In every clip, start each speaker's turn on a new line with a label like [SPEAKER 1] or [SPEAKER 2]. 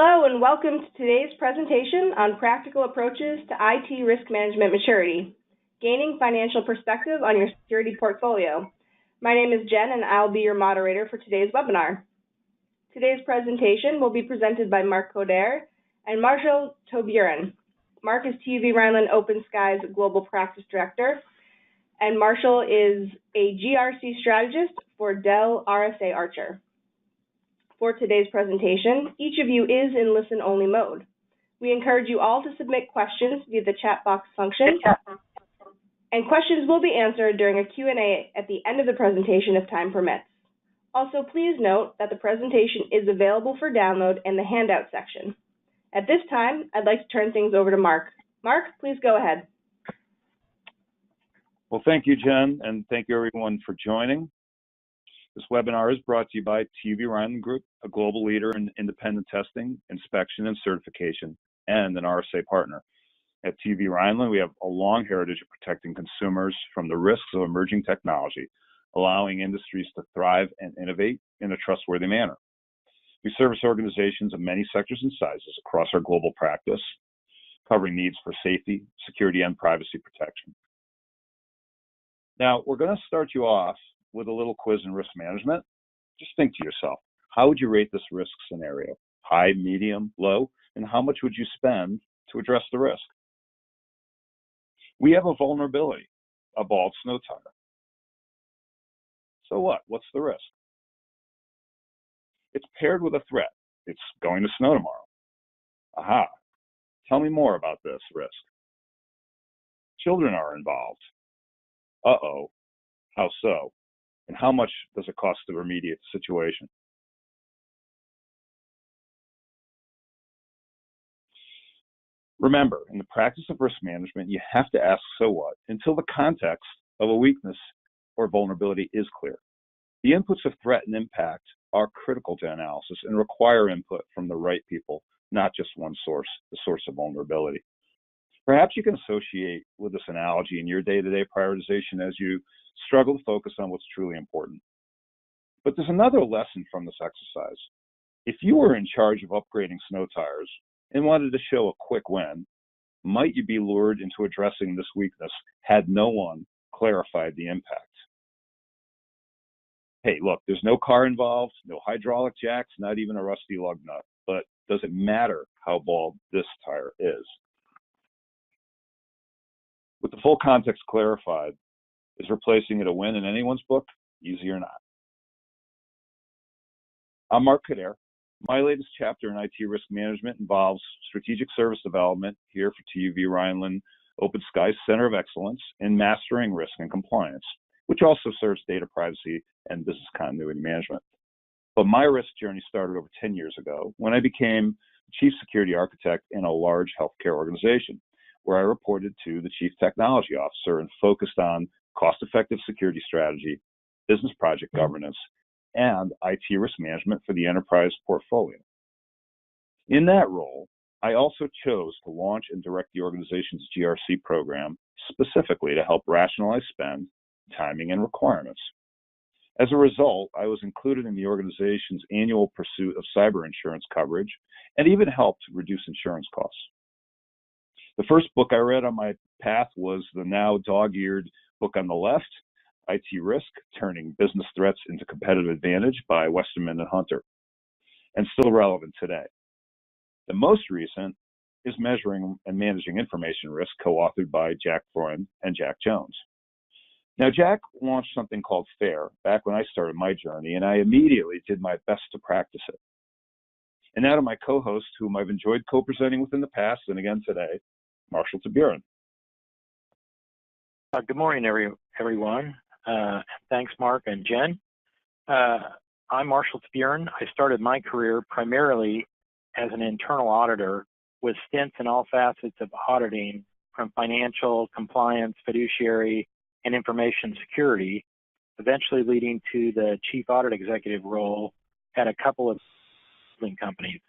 [SPEAKER 1] Hello and welcome to today's presentation on practical approaches to IT risk management maturity, gaining financial perspective on your security portfolio. My name is Jen and I'll be your moderator for today's webinar. Today's presentation will be presented by Mark Coder and Marshall Toburin. Mark is TUV Rheinland OpenSky's Global Practice Director, and Marshall is a GRC strategist for Dell RSA Archer. For today's presentation, each of you is in listen-only mode. We encourage you all to submit questions via the chat box function, and questions will be answered during a Q&A at the end of the presentation if time permits. Also, please note that the presentation is available for download in the handout section. At this time, I'd like to turn things over to Mark. Mark, please go ahead.
[SPEAKER 2] Well, thank you, Jen, and thank you everyone for joining. This webinar is brought to you by TUV Rheinland Group, a global leader in independent testing, inspection, and certification, and an RSA partner. At TUV Rheinland, we have a long heritage of protecting consumers from the risks of emerging technology, allowing industries to thrive and innovate in a trustworthy manner. We service organizations of many sectors and sizes across our global practice, covering needs for safety, security, and privacy protection. Now, we're going to start you off with a little quiz in risk management. Just think to yourself, how would you rate this risk scenario? High, medium, low, and how much would you spend to address the risk? We have a vulnerability, a bald snow tire. So what? What's the risk? It's paired with a threat. It's going to snow tomorrow. Aha. Tell me more about this risk. Children are involved. Uh-oh. How so? And how much does it cost to remediate the situation? Remember, in the practice of risk management, you have to ask so what until the context of a weakness or vulnerability is clear. The inputs of threat and impact are critical to analysis and require input from the right people, not just one source, the source of vulnerability. Perhaps you can associate with this analogy in your day-to-day prioritization as you struggle to focus on what's truly important. But there's another lesson from this exercise. If you were in charge of upgrading snow tires and wanted to show a quick win, might you be lured into addressing this weakness had no one clarified the impact? Hey, look, there's no car involved, no hydraulic jacks, not even a rusty lug nut. But does it matter how bald this tire is? With the full context clarified, is replacing it a win in anyone's book? Easy or not? I'm Mark Coder. My latest chapter in IT risk management involves strategic service development here for TUV Rheinland OpenSky's Center of Excellence in Mastering Risk and Compliance, which also serves data privacy and business continuity management. But my risk journey started over 10 years ago when I became Chief Security Architect in a large healthcare organization, where I reported to the Chief Technology Officer and focused on cost-effective security strategy, business project governance, and IT risk management for the enterprise portfolio. In that role, I also chose to launch and direct the organization's GRC program specifically to help rationalize spend, timing, and requirements. As a result, I was included in the organization's annual pursuit of cyber insurance coverage and even helped reduce insurance costs. The first book I read on my path was the now dog-eared book on the left, IT Risk, Turning Business Threats into Competitive Advantage by Westerman and Hunter, and still relevant today. The most recent is Measuring and Managing Information Risk, co-authored by Jack Freund and Jack Jones. Now, Jack launched something called FAIR back when I started my journey, and I immediately did my best to practice it. And now to my co-host, whom I've enjoyed co-presenting with in the past and again today, Marshall Toburin.
[SPEAKER 3] Good morning, everyone. Thanks, Mark and Jen. I'm Marshall Toburin. I started my career primarily as an internal auditor with stints in all facets of auditing, from financial, compliance, fiduciary, and information security, eventually leading to the chief audit executive role at a couple of companies.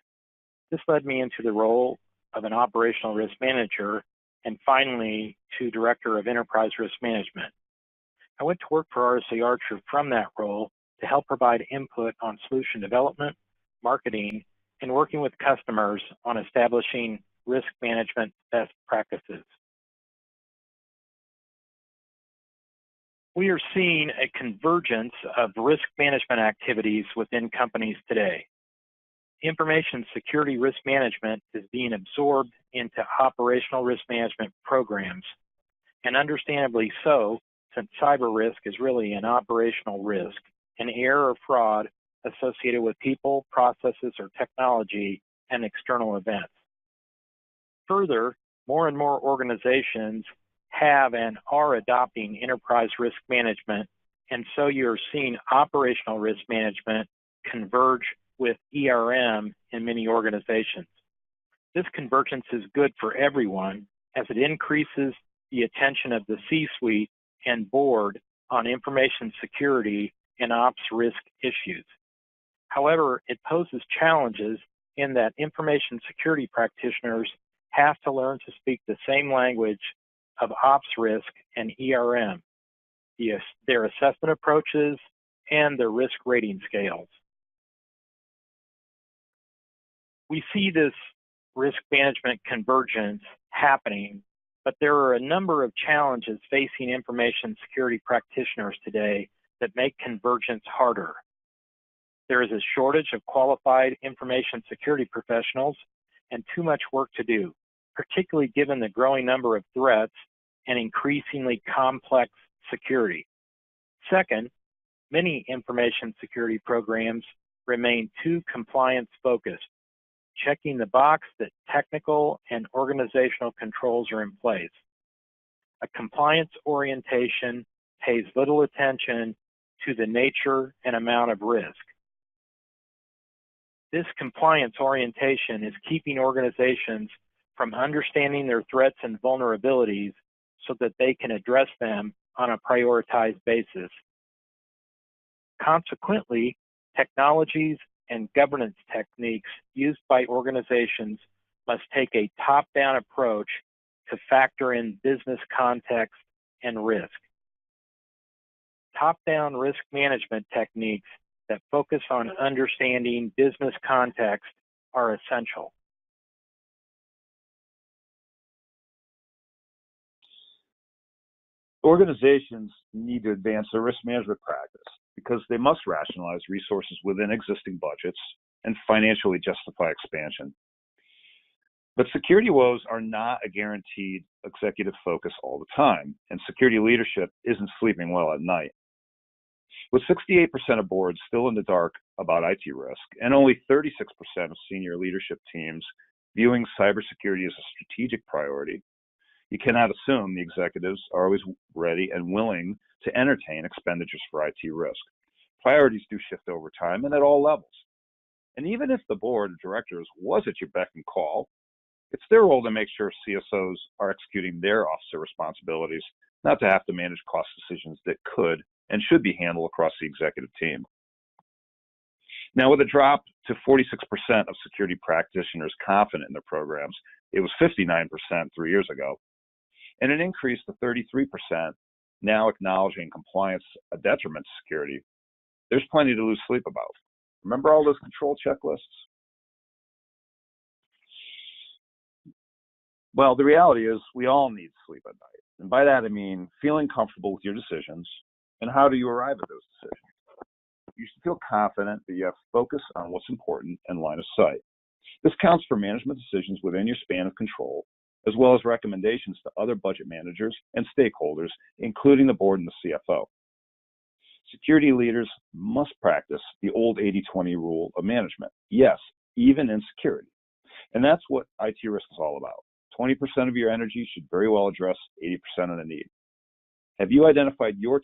[SPEAKER 3] This led me into the role of an operational risk manager, and finally to Director of Enterprise Risk Management. I went to work for RSA Archer from that role to help provide input on solution development, marketing, and working with customers on establishing risk management best practices. We are seeing a convergence of risk management activities within companies today. Information security risk management is being absorbed into operational risk management programs, and understandably so, since cyber risk is really an operational risk, an error or fraud associated with people, processes, or technology and external events. Further, more and more organizations have and are adopting enterprise risk management, and so you're seeing operational risk management converge with ERM in many organizations. This convergence is good for everyone as it increases the attention of the C-suite and board on information security and ops risk issues. However, it poses challenges in that information security practitioners have to learn to speak the same language of ops risk and ERM, their assessment approaches, and their risk rating scales. We see this risk management convergence happening, but there are a number of challenges facing information security practitioners today that make convergence harder. There is a shortage of qualified information security professionals and too much work to do, particularly given the growing number of threats and increasingly complex security. Second, many information security programs remain too compliance-focused, checking the box that technical and organizational controls are in place. A compliance orientation pays little attention to the nature and amount of risk. This compliance orientation is keeping organizations from understanding their threats and vulnerabilities so that they can address them on a prioritized basis. Consequently, technologies and governance techniques used by organizations must take a top-down approach to factor in business context and risk. Top-down risk management techniques that focus on understanding business context are essential.
[SPEAKER 2] Organizations need to advance their risk management practice because they must rationalize resources within existing budgets and financially justify expansion. But security woes are not a guaranteed executive focus all the time, and security leadership isn't sleeping well at night. With 68% of boards still in the dark about IT risk, and only 36% of senior leadership teams viewing cybersecurity as a strategic priority, you cannot assume the executives are always ready and willing to entertain expenditures for IT risk. Priorities do shift over time and at all levels. And even if the board of directors was at your beck and call, it's their role to make sure CSOs are executing their officer responsibilities, not to have to manage cost decisions that could and should be handled across the executive team. Now, with a drop to 46% of security practitioners confident in their programs, it was 59% 3 years ago, and an increase to 33% now acknowledging compliance a detriment to security, there's plenty to lose sleep about. Remember all those control checklists? Well, the reality is we all need sleep at night. And by that, I mean feeling comfortable with your decisions. And how do you arrive at those decisions? You should feel confident that you have focus on what's important and line of sight. This counts for management decisions within your span of control, as well as recommendations to other budget managers and stakeholders, including the board and the CFO. Security leaders must practice the old 80-20 rule of management. Yes, even in security. And that's what IT risk is all about. 20% of your energy should very well address 80% of the need. Have you identified your 20%,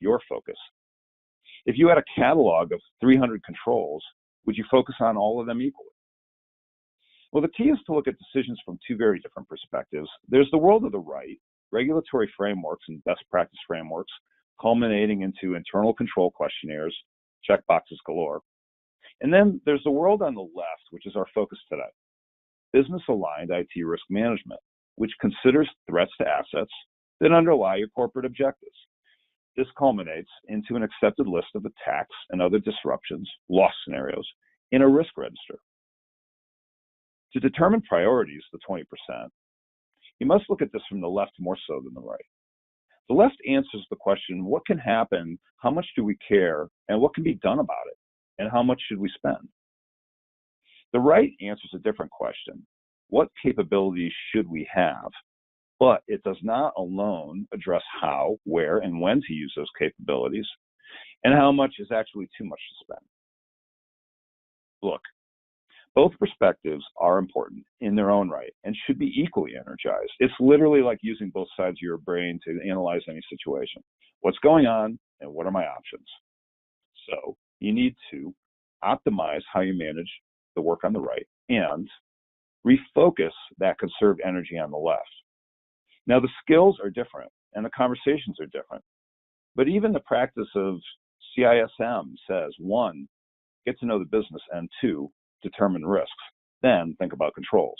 [SPEAKER 2] your focus? If you had a catalog of 300 controls, would you focus on all of them equally? Well, the key is to look at decisions from two very different perspectives. There's the world of the right, regulatory frameworks and best practice frameworks, culminating into internal control questionnaires, checkboxes galore. And then there's the world on the left, which is our focus today. Business-aligned IT risk management, which considers threats to assets that underlie your corporate objectives. This culminates into an accepted list of attacks and other disruptions, loss scenarios, in a risk register, To determine priorities, the 20%, you must look at this from the left more so than the right. The left answers the question, what can happen, how much do we care, and what can be done about it, and how much should we spend? The right answers a different question, what capabilities should we have? But it does not alone address how, where, and when to use those capabilities, and how much is actually too much to spend. Look, both perspectives are important in their own right and should be equally energized. It's literally like using both sides of your brain to analyze any situation. What's going on and what are my options? So you need to optimize how you manage the work on the right and refocus that conserved energy on the left. Now the skills are different and the conversations are different, but even the practice of CISM says, 1, get to know the business, and 2, determine risks, then think about controls.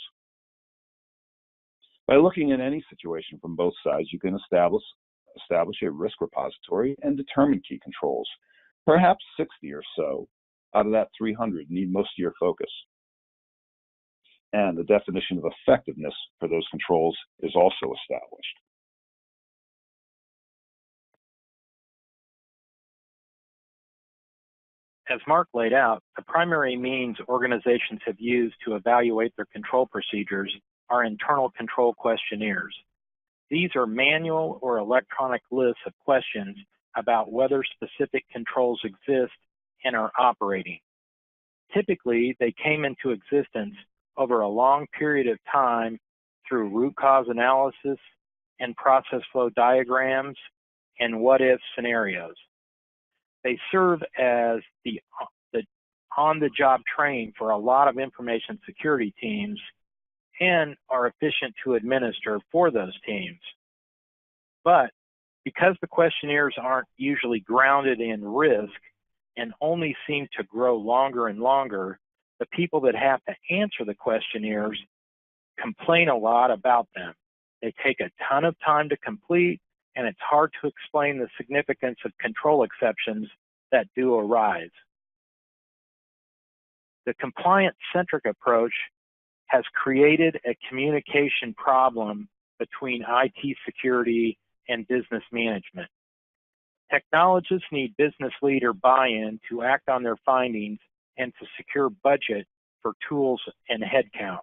[SPEAKER 2] By looking at any situation from both sides, you can establish a risk repository and determine key controls. Perhaps 60 or so out of that 300 need most of your focus. And the definition of effectiveness for those controls is also established.
[SPEAKER 3] As Mark laid out, the primary means organizations have used to evaluate their control procedures are internal control questionnaires. These are manual or electronic lists of questions about whether specific controls exist and are operating. Typically, they came into existence over a long period of time through root cause analysis and process flow diagrams and what-if scenarios. They serve as the on-the-job training for a lot of information security teams and are efficient to administer for those teams. But because the questionnaires aren't usually grounded in risk and only seem to grow longer and longer, the people that have to answer the questionnaires complain a lot about them. They take a ton of time to complete, and it's hard to explain the significance of control exceptions that do arise. The compliance-centric approach has created a communication problem between IT security and business management. Technologists need business leader buy-in to act on their findings and to secure budget for tools and headcount.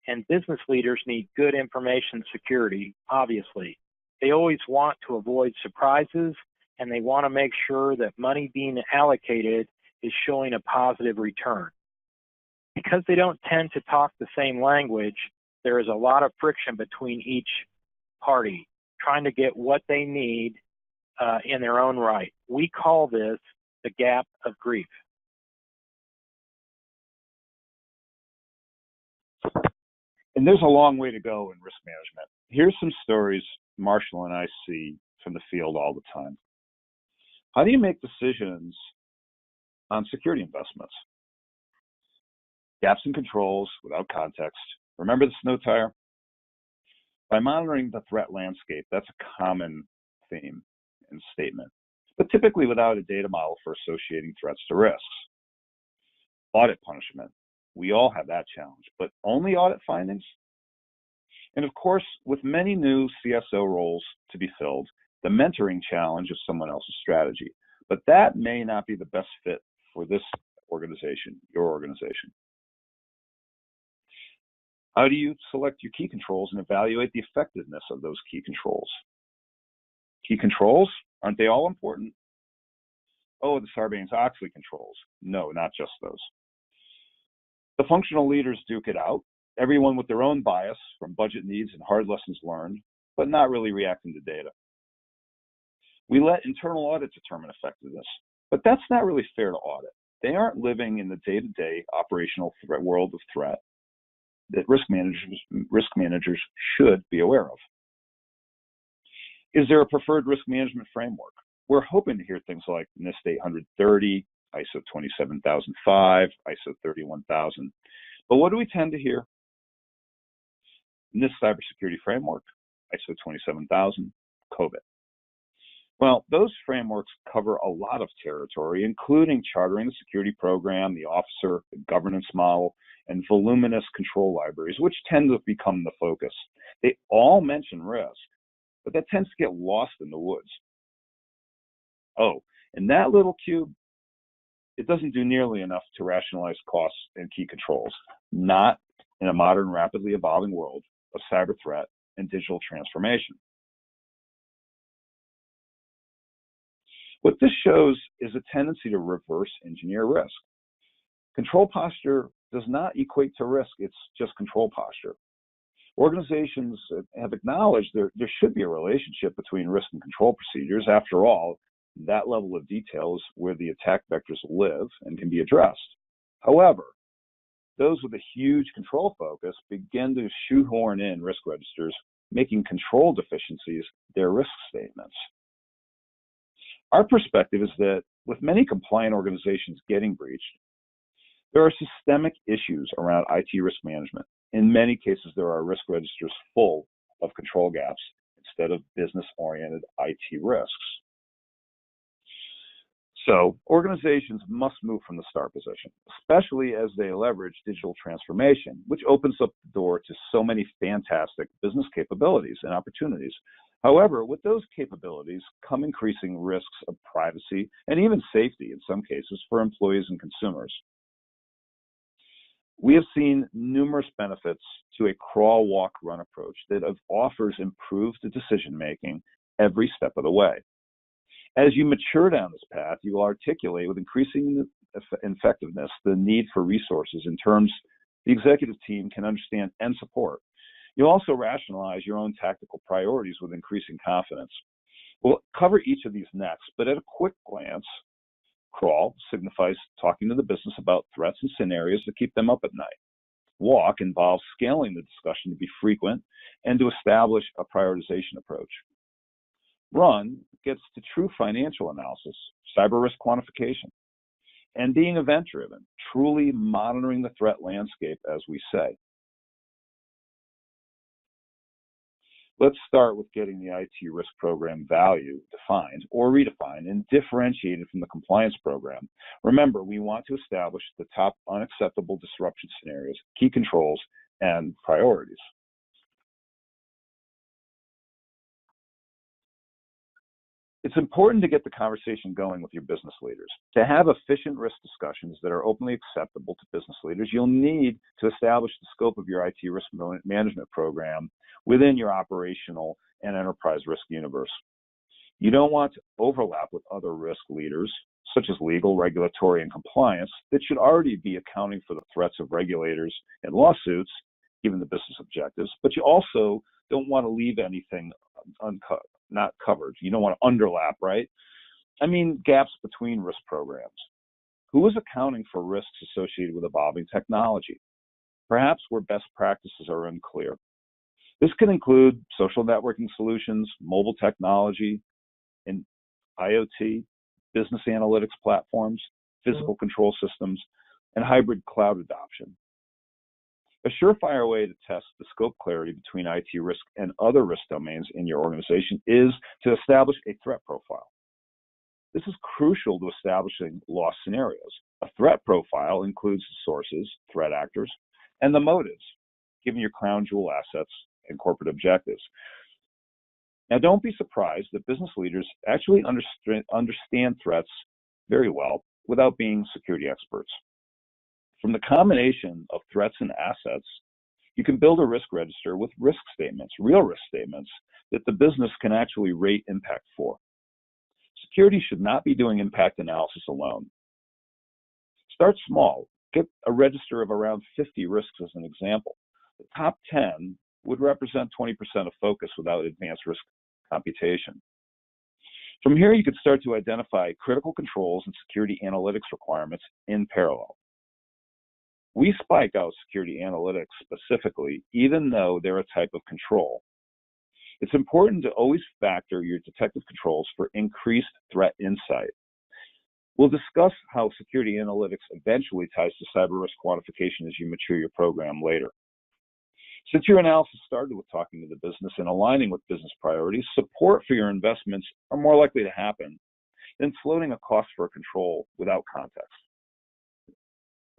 [SPEAKER 3] And business leaders need good information security, obviously. They always want to avoid surprises, and they want to make sure that money being allocated is showing a positive return. Because they don't tend to talk the same language, there is a lot of friction between each party, trying to get what they need in their own right. We call this the gap of grief.
[SPEAKER 2] And there's a long way to go in risk management. Here's some stories Marshall and I see from the field all the time. How do you make decisions on security investments? Gaps in controls without context. Remember the snow tire? By monitoring the threat landscape, that's a common theme and statement, but typically without a data model for associating threats to risks. Audit punishment. We all have that challenge, but only audit findings? And of course, with many new CSO roles to be filled, the mentoring challenge of someone else's strategy. But that may not be the best fit for this organization, your organization. How do you select your key controls and evaluate the effectiveness of those key controls? Key controls, aren't they all important? Oh, the Sarbanes-Oxley controls. No, not just those. The functional leaders duke it out, everyone with their own bias from budget needs and hard lessons learned, but not really reacting to data. We let internal audit determine effectiveness, but that's not really fair to audit. They aren't living in the day-to-day operational threat world of threat that risk managers should be aware of. Is there a preferred risk management framework? We're hoping to hear things like NIST 830, ISO 27005, ISO 31000. But what do we tend to hear? NIST Cybersecurity Framework, ISO 27000, COVID. Well, those frameworks cover a lot of territory, including chartering the security program, the officer, the governance model, and voluminous control libraries, which tend to become the focus. They all mention risk, but that tends to get lost in the woods. Oh, and that little cube, it doesn't do nearly enough to rationalize costs and key controls, not in a modern, rapidly evolving world of cyber threat and digital transformation. What this shows is a tendency to reverse engineer risk. Control posture does not equate to risk, it's just control posture. Organizations have acknowledged there should be a relationship between risk and control procedures. After all, that level of detail is where the attack vectors live and can be addressed. However, those with a huge control focus begin to shoehorn in risk registers, making control deficiencies their risk statements. Our perspective is that with many compliant organizations getting breached, there are systemic issues around IT risk management. In many cases, there are risk registers full of control gaps instead of business-oriented IT risks. So organizations must move from the start position, especially as they leverage digital transformation, which opens up the door to so many fantastic business capabilities and opportunities. However, with those capabilities come increasing risks of privacy and even safety in some cases for employees and consumers. We have seen numerous benefits to a crawl, walk, run approach that offers improved decision-making every step of the way. As you mature down this path, you will articulate with increasing effectiveness the need for resources in terms the executive team can understand and support. You'll also rationalize your own tactical priorities with increasing confidence. We'll cover each of these next, but at a quick glance, crawl signifies talking to the business about threats and scenarios that keep them up at night. Walk involves scaling the discussion to be frequent and to establish a prioritization approach. Run gets to true financial analysis, cyber risk quantification, and being event-driven, truly monitoring the threat landscape, as we say. Let's start with getting the IT risk program value defined or redefined and differentiated from the compliance program. Remember, we want to establish the top unacceptable disruption scenarios, key controls, and priorities. It's important to get the conversation going with your business leaders. To have efficient risk discussions that are openly acceptable to business leaders, you'll need to establish the scope of your IT risk management program within your operational and enterprise risk universe. You don't want to overlap with other risk leaders, such as legal, regulatory, and compliance, that should already be accounting for the threats of regulators and lawsuits, given the business objectives, but you also don't want to leave anything not covered. You don't want to underlap, right? I mean, gaps between risk programs. Who is accounting for risks associated with evolving technology? Perhaps where best practices are unclear. This can include social networking solutions, mobile technology, and IoT, business analytics platforms, physical control systems, and hybrid cloud adoption. A surefire way to test the scope clarity between IT risk and other risk domains in your organization is to establish a threat profile. This is crucial to establishing loss scenarios. A threat profile includes the sources, threat actors, and the motives, given your crown jewel assets and corporate objectives. Now, don't be surprised that business leaders actually understand threats very well without being security experts. From the combination of threats and assets, you can build a risk register with risk statements, real risk statements, that the business can actually rate impact for. Security should not be doing impact analysis alone. Start small. Get a register of around 50 risks as an example. The top 10 would represent 20% of focus without advanced risk computation. From here, you could start to identify critical controls and security analytics requirements in parallel. We spike out security analytics specifically, even though they're a type of control. It's important to always factor your detective controls for increased threat insight. We'll discuss how security analytics eventually ties to cyber risk quantification as you mature your program later. Since your analysis started with talking to the business and aligning with business priorities, support for your investments are more likely to happen than floating a cost for a control without context.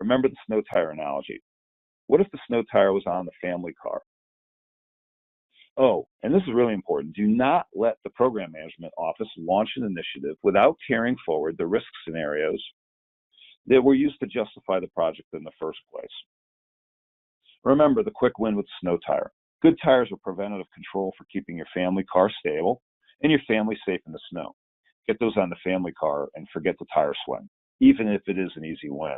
[SPEAKER 2] Remember the snow tire analogy. What if the snow tire was on the family car? Oh, and this is really important. Do not let the program management office launch an initiative without carrying forward the risk scenarios that were used to justify the project in the first place. Remember the quick win with the snow tire. Good tires are preventative control for keeping your family car stable and your family safe in the snow. Get those on the family car and forget the tire swing, even if it is an easy win.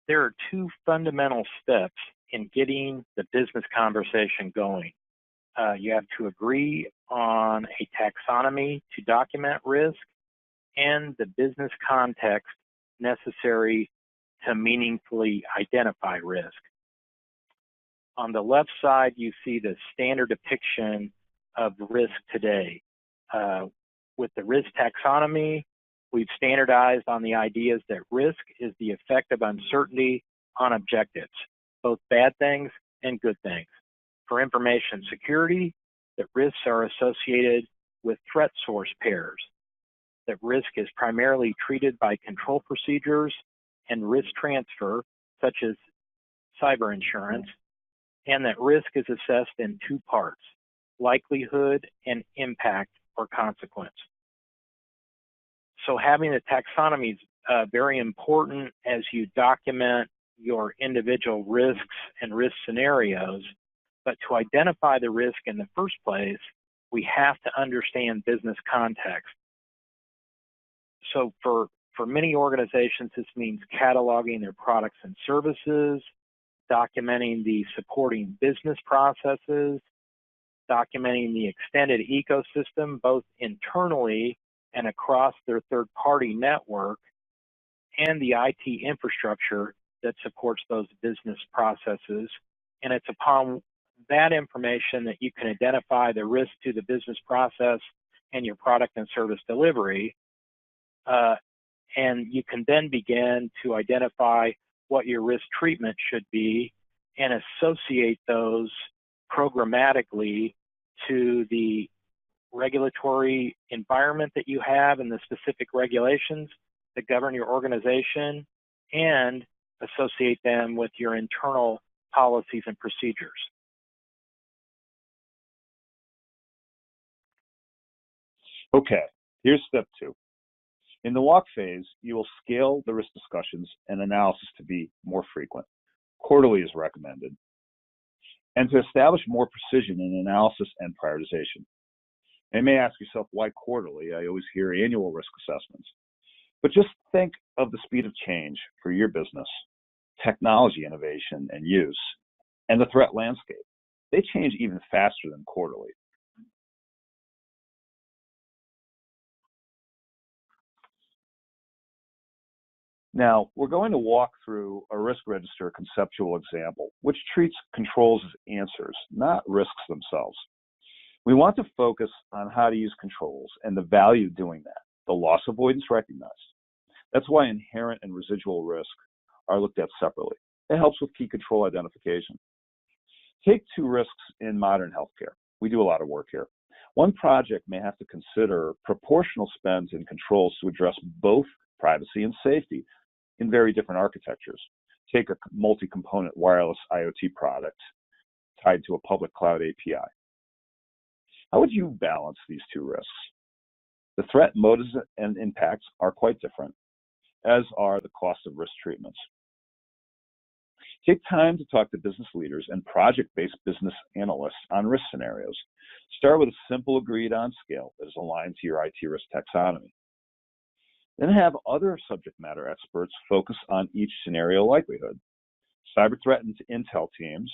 [SPEAKER 3] There are two fundamental steps in getting the business conversation going. You have to agree on a taxonomy to document risk and the business context necessary to meaningfully identify risk. On the left side, you see the standard depiction of risk today. With the risk taxonomy, we've standardized on the ideas that risk is the effect of uncertainty on objectives, both bad things and good things. For information security, that risks are associated with threat source pairs, that risk is primarily treated by control procedures and risk transfer, such as cyber insurance, and that risk is assessed in two parts, likelihood and impact or consequence. So having the taxonomy is very important as you document your individual risks and risk scenarios, but to identify the risk in the first place, we have to understand business context. So for many organizations, this means cataloging their products and services, documenting the supporting business processes, documenting the extended ecosystem, both internally and across their third-party network, and the IT infrastructure that supports those business processes. And it's upon that information that you can identify the risk to the business process and your product and service delivery. And you can then begin to identify what your risk treatment should be and associate those programmatically to the regulatory environment that you have and the specific regulations that govern your organization, and associate them with your internal policies and procedures.
[SPEAKER 2] Okay, here's step 2. In the walk phase, you will scale the risk discussions and analysis to be more frequent. Quarterly is recommended. And to establish more precision in analysis and prioritization. You may ask yourself, why quarterly? I always hear annual risk assessments. But just think of the speed of change for your business, technology innovation and use, and the threat landscape. They change even faster than quarterly. Now, we're going to walk through a risk register conceptual example, which treats controls as answers, not risks themselves. We want to focus on how to use controls and the value of doing that, the loss avoidance recognized. That's why inherent and residual risk are looked at separately. It helps with key control identification. Take 2 risks in modern healthcare. We do a lot of work here. One project may have to consider proportional spends and controls to address both privacy and safety in very different architectures. Take a multi-component wireless IoT product tied to a public cloud API. How would you balance these 2 risks? The threat motives and impacts are quite different, as are the cost of risk treatments. Take time to talk to business leaders and project-based business analysts on risk scenarios. Start with a simple agreed-on scale that is aligned to your IT risk taxonomy. Then have other subject matter experts focus on each scenario likelihood. Cyber threat and intel teams,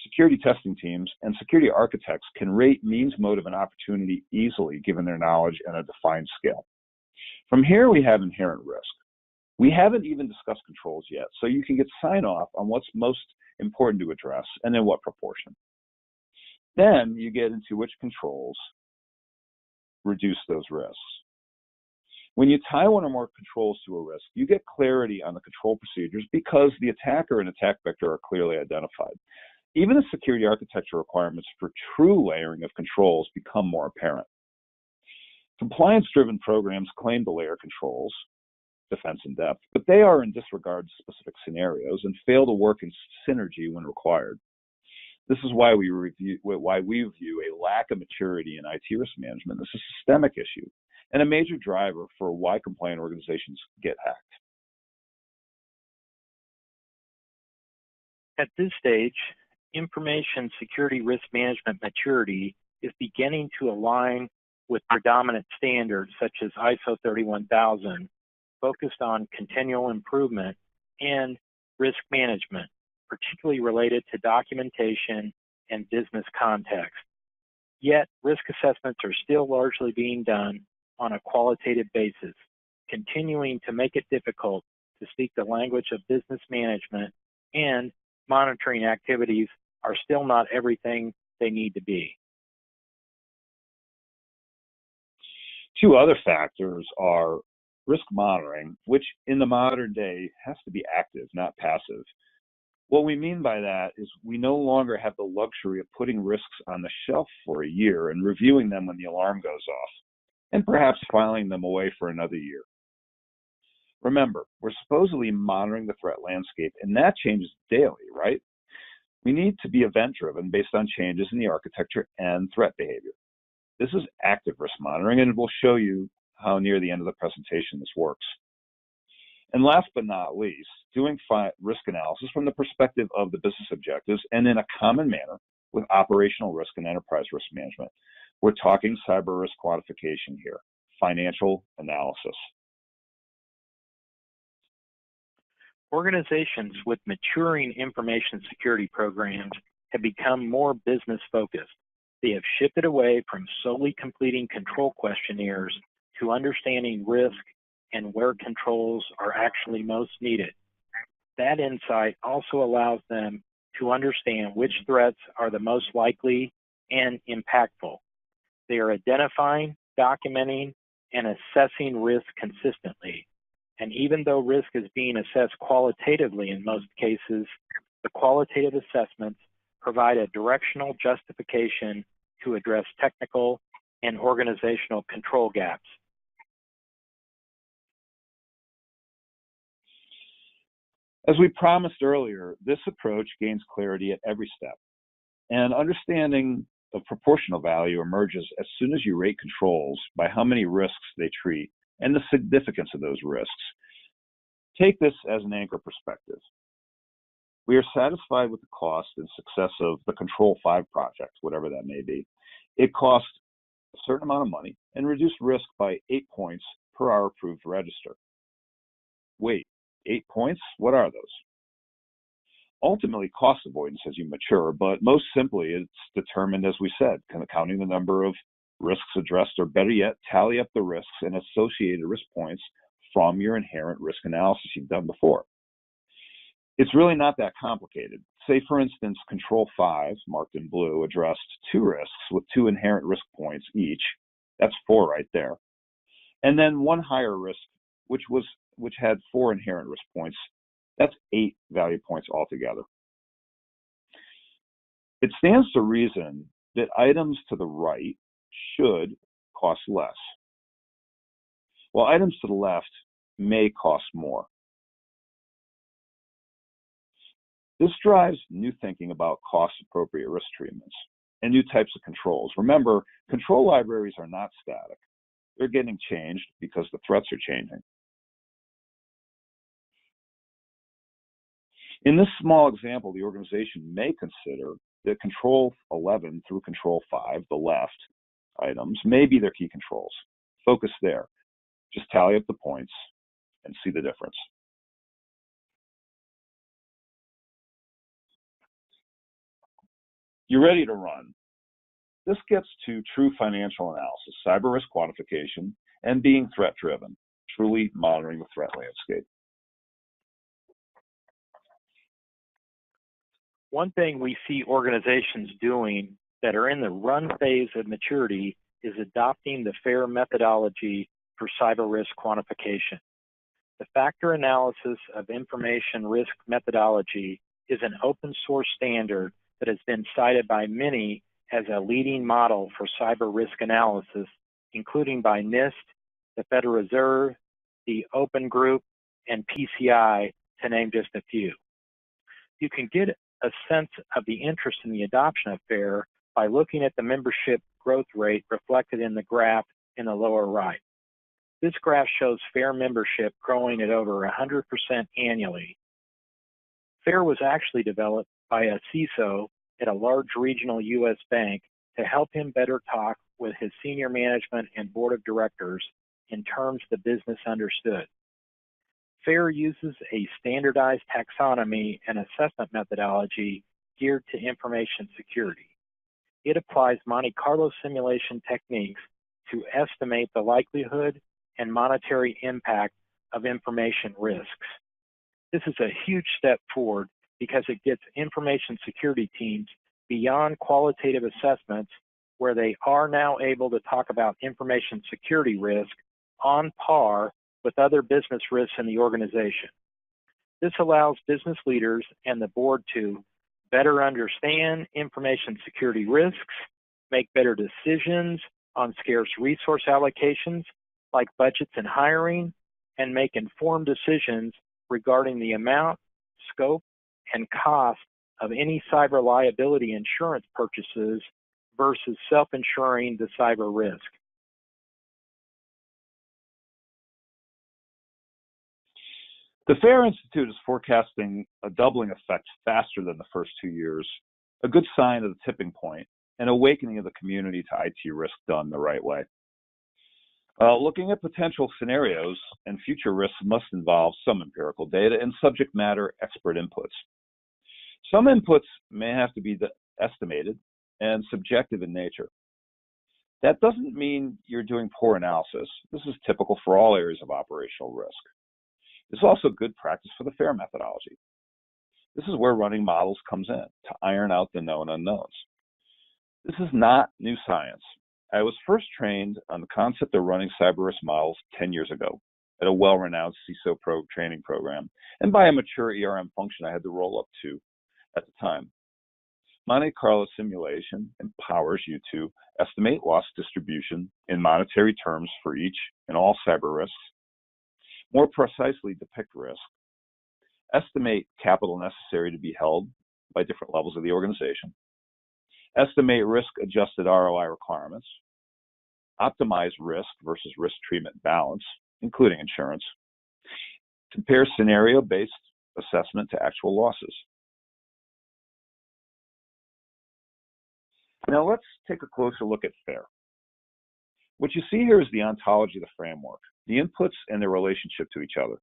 [SPEAKER 2] security testing teams, and security architects can rate means, motive, and opportunity easily given their knowledge and a defined scale. From here, we have inherent risk. We haven't even discussed controls yet, so you can get sign-off on what's most important to address and in what proportion. Then you get into which controls reduce those risks. When you tie one or more controls to a risk, you get clarity on the control procedures because the attacker and attack vector are clearly identified. Even the security architecture requirements for true layering of controls become more apparent. Compliance-driven programs claim to layer controls, defense in depth, but they are in disregard to specific scenarios and fail to work in synergy when required. This is why we view a lack of maturity in IT risk management as a systemic issue and a major driver for why compliant organizations get hacked.
[SPEAKER 3] At this stage, information security risk management maturity is beginning to align with predominant standards such as ISO 31000, focused on continual improvement and risk management, particularly related to documentation and business context. Yet, risk assessments are still largely being done on a qualitative basis, continuing to make it difficult to speak the language of business management, and monitoring activities are still not everything they need to be.
[SPEAKER 2] Two other factors are risk monitoring, which in the modern day has to be active, not passive. What we mean by that is we no longer have the luxury of putting risks on the shelf for a year and reviewing them when the alarm goes off, and perhaps filing them away for another year. Remember, we're supposedly monitoring the threat landscape, and that changes daily, right? We need to be event-driven based on changes in the architecture and threat behavior. This is active risk monitoring, and we'll show you how near the end of the presentation this works. And last but not least, doing risk analysis from the perspective of the business objectives and in a common manner with operational risk and enterprise risk management. We're talking cyber risk quantification here, financial analysis.
[SPEAKER 3] Organizations with maturing information security programs have become more business focused. They have shifted away from solely completing control questionnaires to understanding risk and where controls are actually most needed. That insight also allows them to understand which threats are the most likely and impactful. They are identifying, documenting, and assessing risk consistently. And even though risk is being assessed qualitatively in most cases, the qualitative assessments provide a directional justification to address technical and organizational control gaps.
[SPEAKER 2] As we promised earlier, this approach gains clarity at every step, and understanding of proportional value emerges as soon as you rate controls by how many risks they treat and the significance of those risks. Take this as an anchor perspective. We are satisfied with the cost and success of the Control 5 project, whatever that may be. It cost a certain amount of money and reduced risk by 8 points per our approved register. Wait, 8 points? What are those? Ultimately, cost avoidance as you mature, but most simply, it's determined, as we said, kind of counting the number of risks addressed, or better yet, tally up the risks and associated risk points from your inherent risk analysis you've done before. It's really not that complicated. Say, for instance, Control 5, marked in blue, addressed 2 risks with 2 inherent risk points each. That's 4 right there. And then 1 higher risk, which had 4 inherent risk points. That's 8 value points altogether. It stands to reason that items to the right should cost less, while items to the left may cost more. This drives new thinking about cost-appropriate risk treatments and new types of controls. Remember, control libraries are not static. They're getting changed because the threats are changing. In this small example, the organization may consider that Control 11 through Control 5, the left items, may be their key controls. Focus there. Just tally up the points and see the difference. You're ready to run. This gets to true financial analysis, cyber risk quantification, and being threat-driven, truly monitoring the threat landscape.
[SPEAKER 3] One thing we see organizations doing that are in the run phase of maturity is adopting the FAIR methodology for cyber risk quantification. The factor analysis of information risk methodology is an open source standard that has been cited by many as a leading model for cyber risk analysis, including by NIST, the Federal Reserve, the Open Group, and PCI, to name just a few. You can get a sense of the interest in the adoption of FAIR by looking at the membership growth rate reflected in the graph in the lower right. This graph shows FAIR membership growing at over 100% annually. FAIR was actually developed by a CISO at a large regional U.S. bank to help him better talk with his senior management and board of directors in terms the business understood. FAIR uses a standardized taxonomy and assessment methodology geared to information security. It applies Monte Carlo simulation techniques to estimate the likelihood and monetary impact of information risks. This is a huge step forward because it gets information security teams beyond qualitative assessments, where they are now able to talk about information security risk on par with other business risks in the organization. This allows business leaders and the board to better understand information security risks, make better decisions on scarce resource allocations like budgets and hiring, and make informed decisions regarding the amount, scope, and cost of any cyber liability insurance purchases versus self-insuring the cyber risk.
[SPEAKER 2] The FAIR Institute is forecasting a doubling effect faster than the first 2 years, a good sign of the tipping point, and awakening of the community to IT risk done the right way. Looking at potential scenarios and future risks must involve some empirical data and subject matter expert inputs. Some inputs may have to be estimated and subjective in nature. That doesn't mean you're doing poor analysis. This is typical for all areas of operational risk. It's also good practice for the FAIR methodology. This is where running models comes in, to iron out the known unknowns. This is not new science. I was first trained on the concept of running cyber risk models 10 years ago at a well-renowned CISO training program, and by a mature ERM function I had to roll up to at the time. Monte Carlo Simulation empowers you to estimate loss distribution in monetary terms for each and all cyber risks, more precisely depict risk, estimate capital necessary to be held by different levels of the organization, estimate risk-adjusted ROI requirements, optimize risk versus risk treatment balance, including insurance, compare scenario-based assessment to actual losses. Now let's take a closer look at FAIR. What you see here is the ontology of the framework, the inputs and their relationship to each other.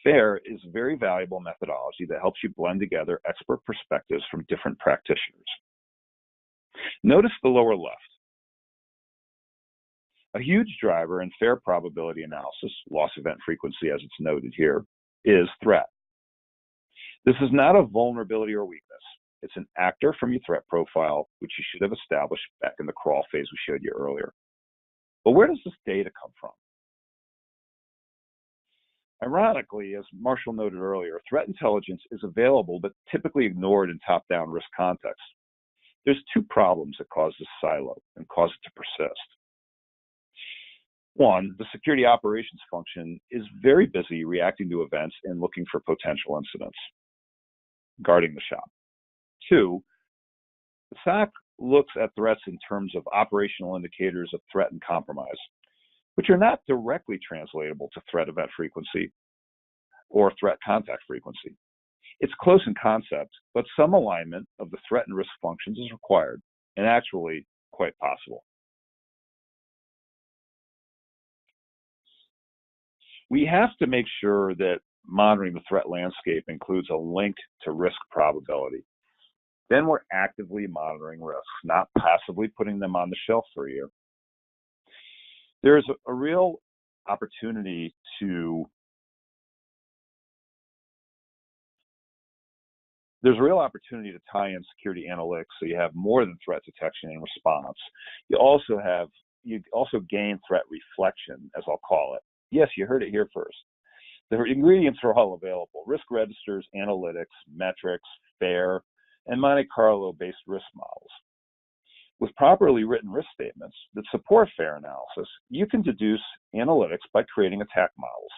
[SPEAKER 2] FAIR is a very valuable methodology that helps you blend together expert perspectives from different practitioners. Notice the lower left. A huge driver in FAIR probability analysis, loss event frequency as it's noted here, is threat. This is not a vulnerability or weakness. It's an actor from your threat profile, which you should have established back in the crawl phase we showed you earlier. But where does this data come from? Ironically, as Marshall noted earlier, threat intelligence is available but typically ignored in top-down risk context. There's two problems that cause this silo and cause it to persist. One, the security operations function is very busy reacting to events and looking for potential incidents, guarding the shop. Two, the SOC looks at threats in terms of operational indicators of threat and compromise, which are not directly translatable to threat event frequency or threat contact frequency. It's close in concept, but some alignment of the threat and risk functions is required, and actually quite possible. We have to make sure that monitoring the threat landscape includes a link to risk probability. Then we're actively monitoring risks, not passively putting them on the shelf for a year. There's a real opportunity to tie in security analytics so you have more than threat detection and response. You also gain threat reflection, as I'll call it. Yes, you heard it here first. The ingredients are all available: risk registers, analytics, metrics, FAIR, and Monte Carlo-based risk models. With properly written risk statements that support fair analysis, you can deduce analytics by creating attack models.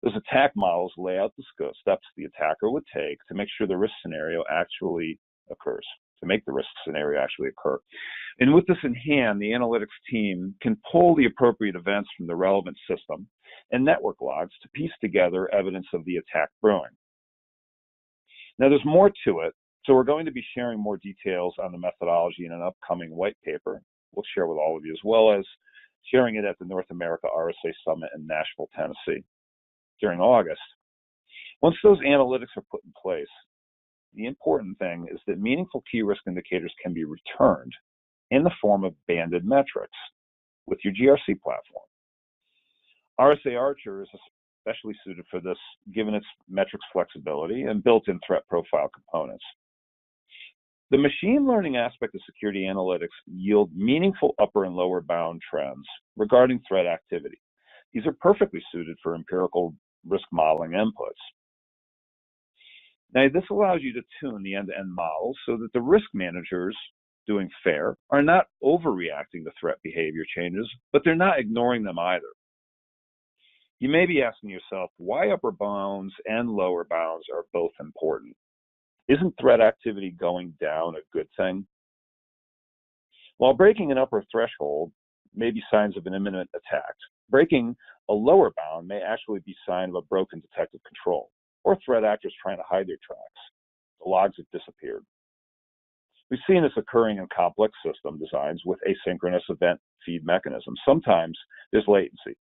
[SPEAKER 2] Those attack models lay out the steps the attacker would take to make sure the risk scenario actually occurs, to make the risk scenario actually occur. And with this in hand, the analytics team can pull the appropriate events from the relevant system and network logs to piece together evidence of the attack brewing. Now, there's more to it, so we're going to be sharing more details on the methodology in an upcoming white paper we'll share with all of you, as well as sharing it at the North America RSA Summit in Nashville, Tennessee during August. Once those analytics are put in place, the important thing is that meaningful key risk indicators can be returned in the form of banded metrics with your GRC platform. RSA Archer is especially suited for this, given its metrics flexibility and built-in threat profile components. The machine learning aspect of security analytics yield meaningful upper and lower bound trends regarding threat activity. These are perfectly suited for empirical risk modeling inputs. Now, this allows you to tune the end-to-end models so that the risk managers doing FAIR are not overreacting to threat behavior changes, but they're not ignoring them either. You may be asking yourself why upper bounds and lower bounds are both important. Isn't threat activity going down a good thing? While breaking an upper threshold may be signs of an imminent attack, breaking a lower bound may actually be a sign of a broken detective control or threat actors trying to hide their tracks. The logs have disappeared. We've seen this occurring in complex system designs with asynchronous event feed mechanisms. Sometimes there's latency,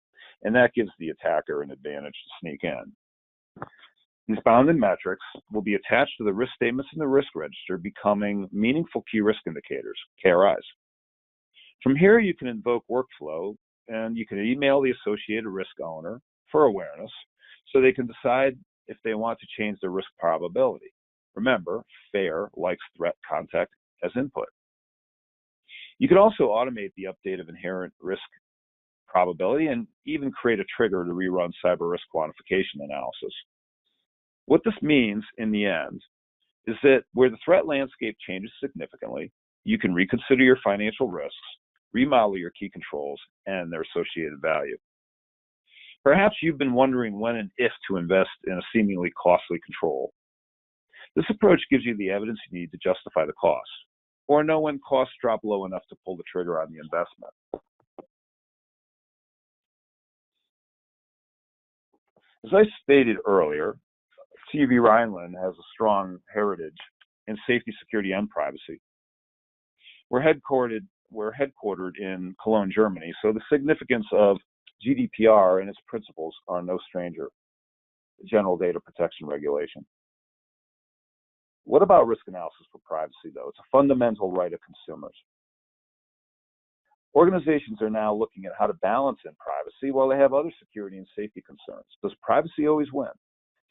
[SPEAKER 2] and that gives the attacker an advantage to sneak in. These bounded metrics will be attached to the risk statements in the risk register, becoming meaningful key risk indicators, KRIs. From here, you can invoke workflow, and you can email the associated risk owner for awareness so they can decide if they want to change their risk probability. Remember, FAIR likes threat context as input. You can also automate the update of inherent risk probability and even create a trigger to rerun cyber risk quantification analysis. What this means in the end is that where the threat landscape changes significantly, you can reconsider your financial risks, remodel your key controls, and their associated value. Perhaps you've been wondering when and if to invest in a seemingly costly control. This approach gives you the evidence you need to justify the cost, or know when costs drop low enough to pull the trigger on the investment. As I stated earlier, TUV Rheinland has a strong heritage in safety, security, and privacy. We're headquartered in Cologne, Germany, so the significance of GDPR and its principles are no stranger, the General Data Protection Regulation. What about risk analysis for privacy, though? It's a fundamental right of consumers. Organizations are now looking at how to balance in privacy while they have other security and safety concerns. Does privacy always win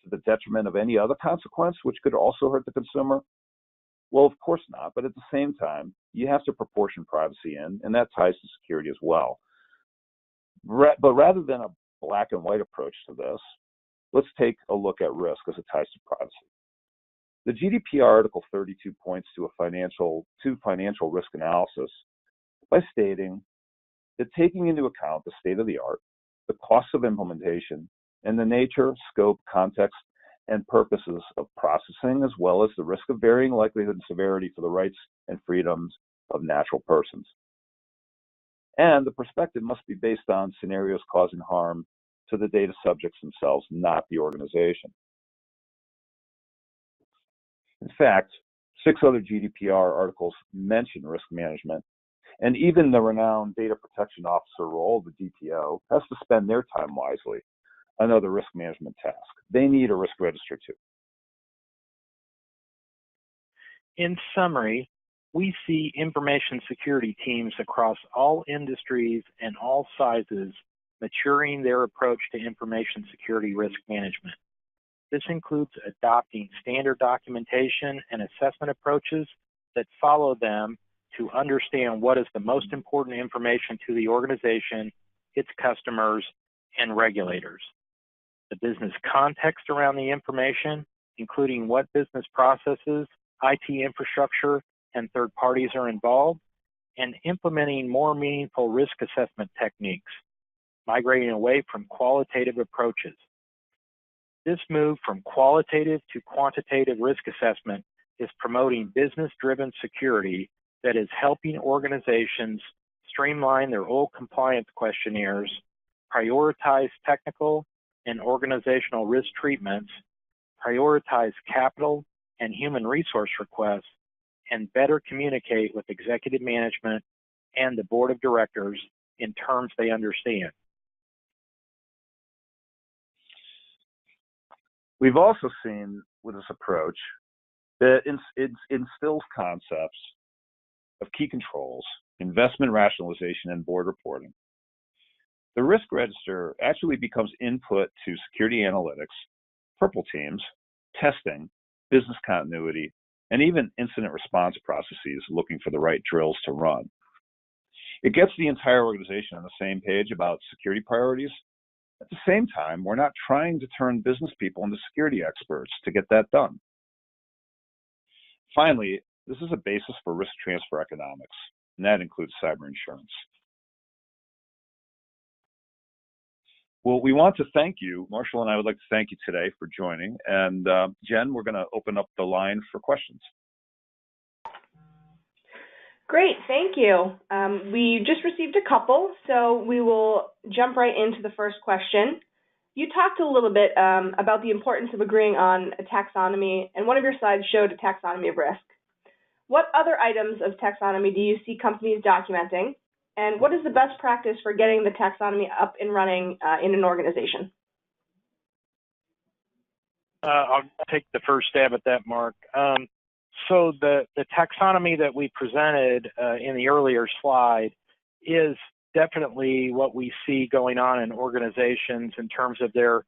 [SPEAKER 2] to the detriment of any other consequence, which could also hurt the consumer? Well, of course not, but at the same time, you have to proportion privacy in, and that ties to security as well. But rather than a black and white approach to this, let's take a look at risk as it ties to privacy. The GDPR Article 32 points to financial risk analysis by stating that taking into account the state of the art, the costs of implementation, and the nature, scope, context, and purposes of processing, as well as the risk of varying likelihood and severity for the rights and freedoms of natural persons. And the perspective must be based on scenarios causing harm to the data subjects themselves, not the organization. In fact, 6 other GDPR articles mention risk management, and even the renowned Data Protection Officer role, the DPO, has to spend their time wisely on other risk management tasks. They need a risk register too.
[SPEAKER 3] In summary, we see information security teams across all industries and all sizes maturing their approach to information security risk management. This includes adopting standard documentation and assessment approaches that follow them to understand what is the most important information to the organization, its customers, and regulators. The business context around the information, including what business processes, IT infrastructure, and third parties are involved, and implementing more meaningful risk assessment techniques, migrating away from qualitative approaches. This move from qualitative to quantitative risk assessment is promoting business-driven security that is helping organizations streamline their old compliance questionnaires, prioritize technical and organizational risk treatments, prioritize capital and human resource requests, and better communicate with executive management and the board of directors in terms they understand.
[SPEAKER 2] We've also seen with this approach that it instills concepts of key controls, investment rationalization, and board reporting. The risk register actually becomes input to security analytics, purple teams, testing, business continuity, and even incident response processes looking for the right drills to run. It gets the entire organization on the same page about security priorities. At the same time, we're not trying to turn business people into security experts to get that done. Finally, this is a basis for risk transfer economics, and that includes cyber insurance. Well, we want to thank you. Marshall and I would like to thank you today for joining. And Jen, we're going to open up the line for questions.
[SPEAKER 1] Great, thank you. We just received a couple, so we will jump right into the first question. You talked a little bit about the importance of agreeing on a taxonomy, and one of your slides showed a taxonomy of risk. What other items of taxonomy do you see companies documenting, and what is the best practice for getting the taxonomy up and running in an organization?
[SPEAKER 3] I'll take the first stab at that, Mark. So the taxonomy that we presented in the earlier slide is definitely what we see going on in organizations in terms of their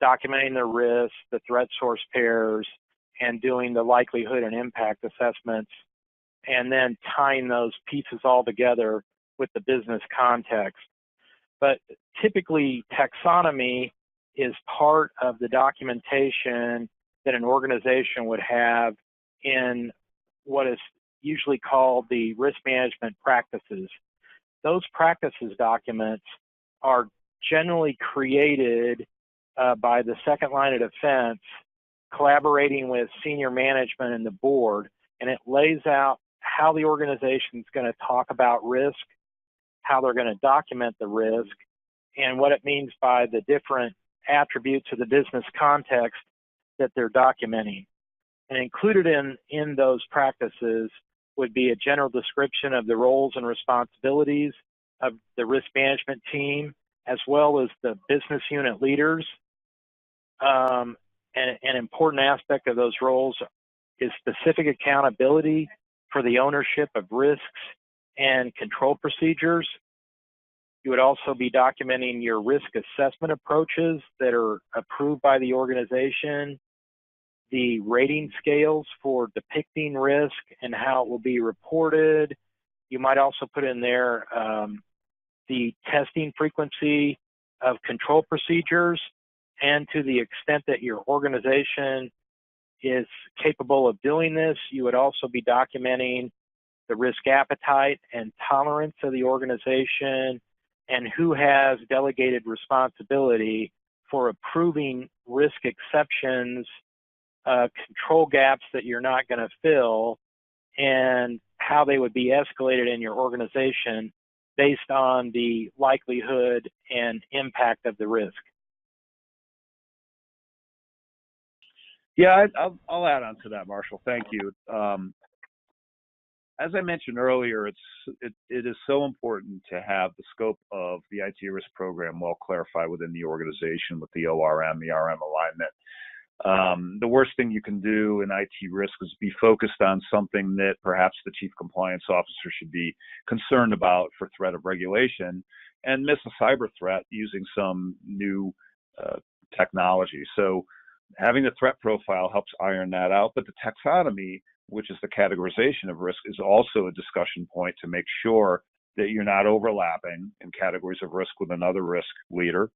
[SPEAKER 3] documenting their risks, the threat source pairs, and doing the likelihood and impact assessments, and then tying those pieces all together with the business context. But typically, taxonomy is part of the documentation that an organization would have in what is usually called the risk management practices. Those practices documents are generally created by the second line of defense, collaborating with senior management and the board, and it lays out how the organization is going to talk about risk, how they're going to document the risk, and what it means by the different attributes of the business context that they're documenting. And included in those practices would be a general description of the roles and responsibilities of the risk management team, as well as the business unit leaders. And an important aspect of those roles is specific accountability for the ownership of risks and control procedures. You would also be documenting your risk assessment approaches that are approved by the organization, the rating scales for depicting risk and how it will be reported. You might also put in there the testing frequency of control procedures, and to the extent that your organization is capable of doing this, you would also be documenting the risk appetite and tolerance of the organization and who has delegated responsibility for approving risk exceptions, control gaps that you're not going to fill, and how they would be escalated in your organization based on the likelihood and impact of the risk.
[SPEAKER 2] Yeah, I'll add on to that, Marshall. Thank you. As I mentioned earlier, it is so important to have the scope of the IT risk program well clarified within the organization with the ORM, the RM alignment. The worst thing you can do in IT risk is be focused on something that perhaps the chief compliance officer should be concerned about for threat of regulation and miss a cyber threat using some new technology. So having the threat profile helps iron that out, but the taxonomy, which is the categorization of risk, is also a discussion point to make sure that you're not overlapping in categories of risk with another risk leader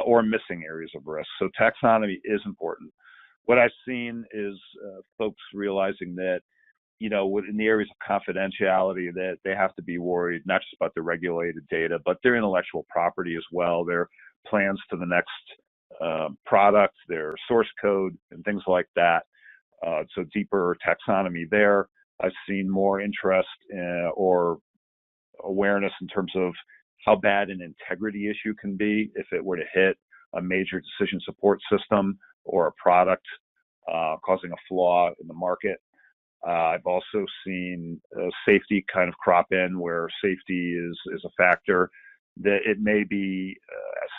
[SPEAKER 2] or missing areas of risk. So taxonomy is important. What I've seen is folks realizing that in the areas of confidentiality, that they have to be worried not just about the regulated data, but their intellectual property as well, their plans for the next product, their source code, and things like that. So deeper taxonomy there. I've seen more interest or awareness in terms of how bad an integrity issue can be if it were to hit a major decision support system or a product causing a flaw in the market. I've also seen safety kind of crop in, where safety is a factor that it may be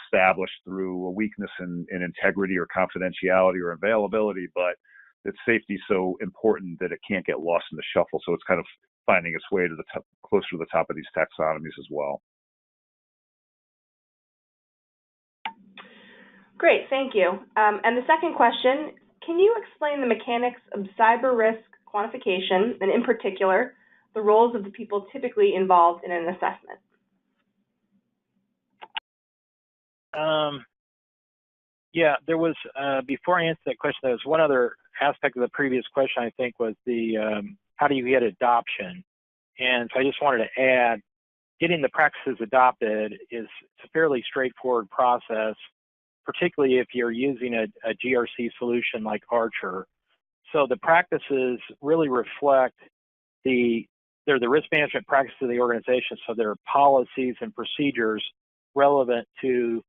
[SPEAKER 2] established through a weakness in integrity or confidentiality or availability, but that safety is so important that it can't get lost in the shuffle. So it's kind of finding its way to the top, closer to the top of these taxonomies as well.
[SPEAKER 1] Great, thank you. And the second question, can you explain the mechanics of cyber risk quantification, and in particular, the roles of the people typically involved in an assessment?
[SPEAKER 3] Yeah, there was, before I answer that question, there was one other aspect of the previous question, I think, was the how do you get adoption? And so I just wanted to add, getting the practices adopted is a fairly straightforward process, particularly if you're using a GRC solution like Archer. So the practices really reflect they're the risk management practices of the organization, so they're policies and procedures relevant to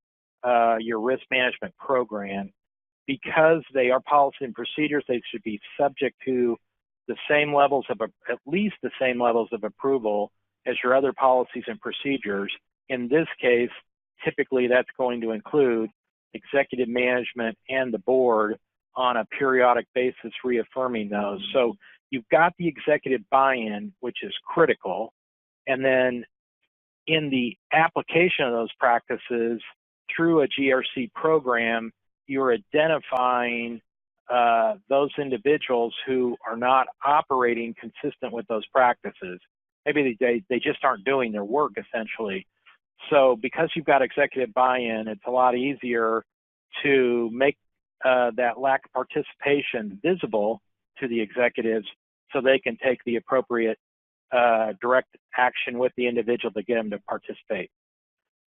[SPEAKER 3] your risk management program. Because they are policy and procedures, they should be subject to the same levels of, at least the same levels of approval as your other policies and procedures. In this case, typically that's going to include executive management and the board on a periodic basis reaffirming those. So you've got the executive buy-in, which is critical. And then in the application of those practices through a GRC program, you're identifying those individuals who are not operating consistent with those practices. Maybe they just aren't doing their work, essentially. So because you've got executive buy-in, it's a lot easier to make that lack of participation visible to the executives so they can take the appropriate direct action with the individual to get them to participate.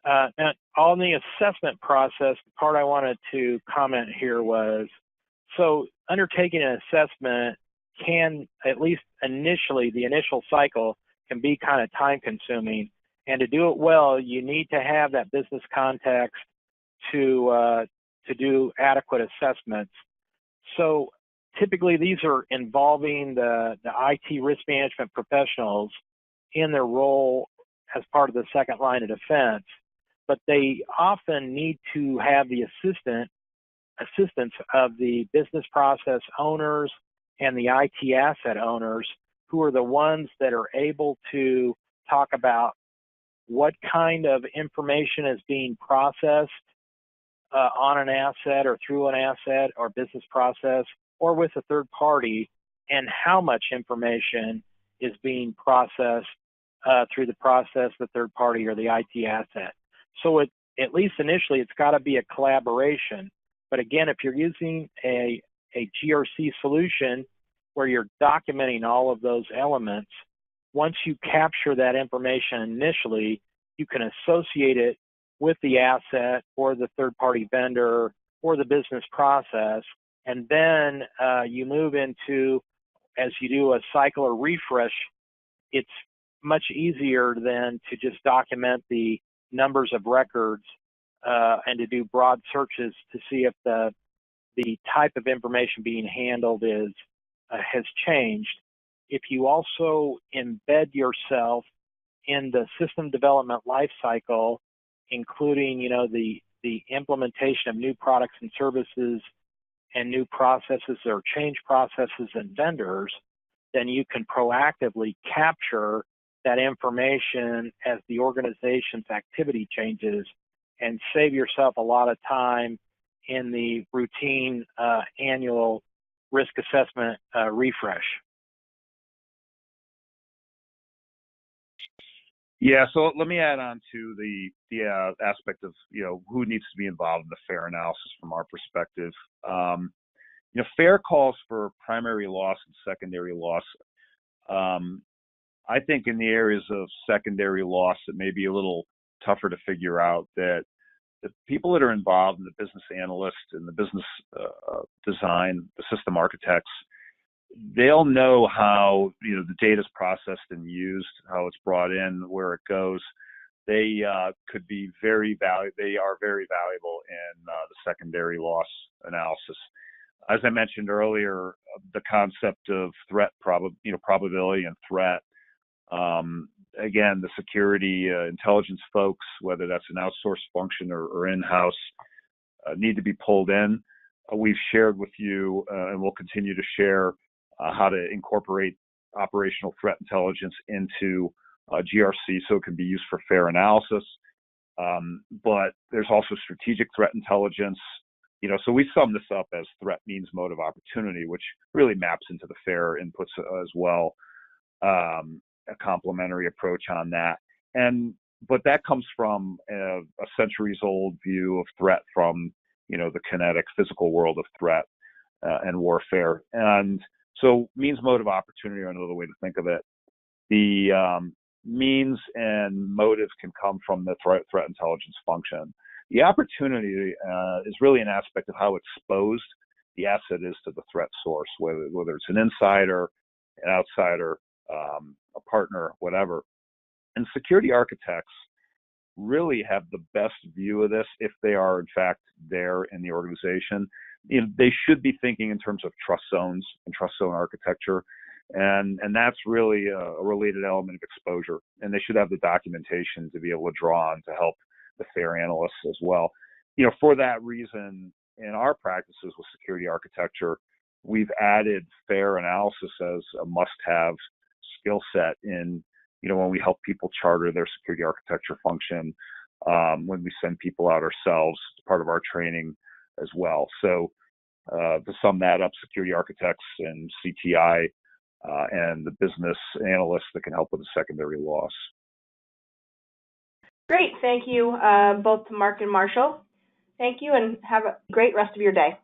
[SPEAKER 3] Now, on the assessment process, the part I wanted to comment here was, so undertaking an assessment can, at least initially, the initial cycle can be kind of time consuming. And to do it well, you need to have that business context to do adequate assessments. So typically these are involving the IT risk management professionals in their role as part of the second line of defense, but they often need to have the assistance of the business process owners and the IT asset owners, who are the ones that are able to talk about what kind of information is being processed on an asset or through an asset or business process or with a third party, and how much information is being processed through the process, the third party, or the IT asset. So at least initially, it's got to be a collaboration. But again, if you're using a GRC solution where you're documenting all of those elements, once you capture that information initially, you can associate it with the asset or the third-party vendor or the business process, and then you move into, as you do a cycle or refresh, it's much easier than to just document the numbers of records and to do broad searches to see if the type of information being handled has changed. If you also embed yourself in the system development lifecycle, including the implementation of new products and services and new processes or change processes and vendors, then you can proactively capture that information as the organization's activity changes and save yourself a lot of time in the routine annual risk assessment refresh.
[SPEAKER 2] Yeah, so let me add on to the aspect of who needs to be involved in the FAIR analysis from our perspective. FAIR calls for primary loss and secondary loss I think in the areas of secondary loss, it may be a little tougher to figure out that the people that are involved in the business analysts and the business design, the system architects, they'll know how the data is processed and used, how it's brought in, where it goes. They could be very valuable. They are very valuable in the secondary loss analysis. As I mentioned earlier, the concept of threat probability and threat. Again, the security intelligence folks, whether that's an outsourced function or in-house, need to be pulled in. We've shared with you, and we'll continue to share, how to incorporate operational threat intelligence into GRC so it can be used for fair analysis. But there's also strategic threat intelligence. So we sum this up as threat means mode of opportunity, which really maps into the fair inputs as well. A complementary approach on that. But that comes from a centuries-old view of threat from, the kinetic physical world of threat and warfare. And so means mode of opportunity are another way to think of it. The means and motive can come from the threat intelligence function. The opportunity is really an aspect of how exposed the asset is to the threat source, whether it's an insider, an outsider, a partner, whatever. And security architects really have the best view of this if they are, in fact, there in the organization. They should be thinking in terms of trust zones and trust zone architecture. And that's really a related element of exposure. And they should have the documentation to be able to draw on to help the fair analysts as well. For that reason, in our practices with security architecture, we've added fair analysis as a must-have skill set in, when we help people charter their security architecture function, when we send people out ourselves, part of our training as well. So to sum that up, security architects and CTI and the business analysts that can help with the secondary loss.
[SPEAKER 1] Great. Thank you both to Mark and Marshall. Thank you and have a great rest of your day.